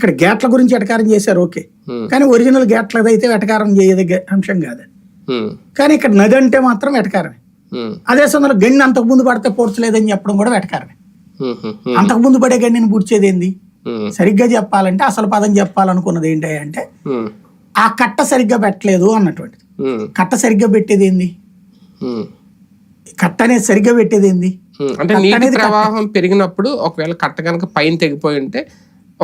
ఇక్కడ గేట్ల గురించి ఎటకారం చేశారు ఓకే, కానీ ఒరిజినల్ గేట్లదైతే వెటకారం చేయదగ్గ అంశం కాదు. కానీ ఇక్కడ నది అంటే మాత్రం వెటకారమే. అదే సమయంలో గండి అంతకు ముందు పడితే పూడ్చలేదని చెప్పడం కూడా వెటకారమే. అంతకు ముందు పడే గండిని పూడ్చేది ఏంది? సరిగ్గా చెప్పాలంటే అసలు పదం చెప్పాలనుకున్నది ఏంటి అంటే ఆ కట్ట సరిగ్గా పెట్టలేదు అన్నటువంటిది. కట్ట సరిగ్గా పెట్టేది ఏంది? కట్ట అనేది సరిగ్గా పెట్టేది ఏంది అంటే నీటి ప్రవాహం పెరిగినప్పుడు ఒకవేళ కట్ట కనుక పైన తెగిపోయి ఉంటే,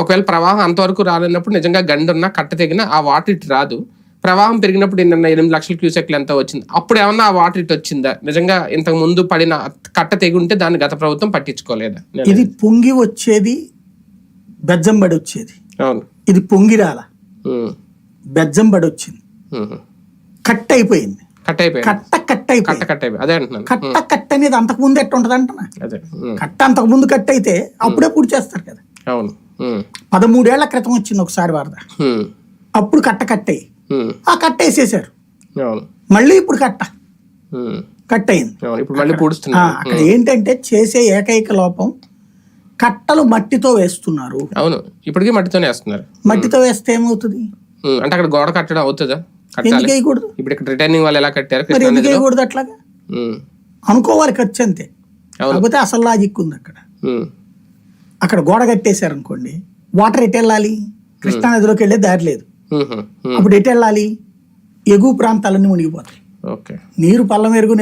ఒకవేళ ప్రవాహం అంతవరకు రాలేనప్పుడు నిజంగా గండి ఉన్న కట్ట తెగిన ఆ వాటర్ ఇటు రాదు. ప్రవాహం పెరిగినప్పుడు 8 లక్షల క్యూసెక్లు ఎంత వచ్చింది, అప్పుడు ఏమన్నా ఆ వాటర్ ఇటు వచ్చిందా? నిజంగా ఇంతకు ముందు పడిన కట్ట తెగి ఉంటే దాన్ని గత ప్రభుత్వం పట్టించుకోలేదా? ఇది పొంగి వచ్చేది, బెజ్జం పడి వచ్చేది. అవును, ఇది పొంగి రాల, బెజ్జం పడి వచ్చింది, కట్ అయిపోయింది. కట్ట అనేది అంతకు ముందు ఎట్ట ఉంటది అంటున్నా. కట్ట అంతకు ముందు కట్ అయితే అప్పుడే పూర్తి చేస్తారు కదా. 13 ఏళ్ల క్రితం వచ్చింది ఒకసారి వరద, అప్పుడు కట్ట అయ్యి ఆ కట్ట వేసేసారు. మళ్ళీ ఇప్పుడు కట్ అయింది. అక్కడ ఏంటంటే చేసే ఏకైక లోపం కట్టలు మట్టితో వేస్తున్నారు. అవును, ఇప్పటికీ మట్టితోనే వేస్తున్నారు. మట్టితో వేస్తే ఏమవుతుంది అంటే అక్కడ గోడ కట్టడం అవుతుందా? ఎందుకు వేయకూడదు? ఇప్పుడు ఇక్కడ రిటర్నింగ్ వాళ్ళు ఎలా కట్టారు, మరి ఎందుకు వేయకూడదు? అట్లాగా అనుకోవాలి ఖర్చు అంతే. కాకపోతే అసలు లాజిక్ ఉంది అక్కడ. అక్కడ గోడ కట్టేశారు అనుకోండి, వాటర్ ఎటు వెళ్ళాలి? కృష్ణా నదిలోకి వెళ్ళే దారి లేదు. అప్పుడు ఎటు వెళ్ళాలి? ఎగువ ప్రాంతాలన్నీ మునిగిపోతాయి. నీరు పల్ల మెరుగు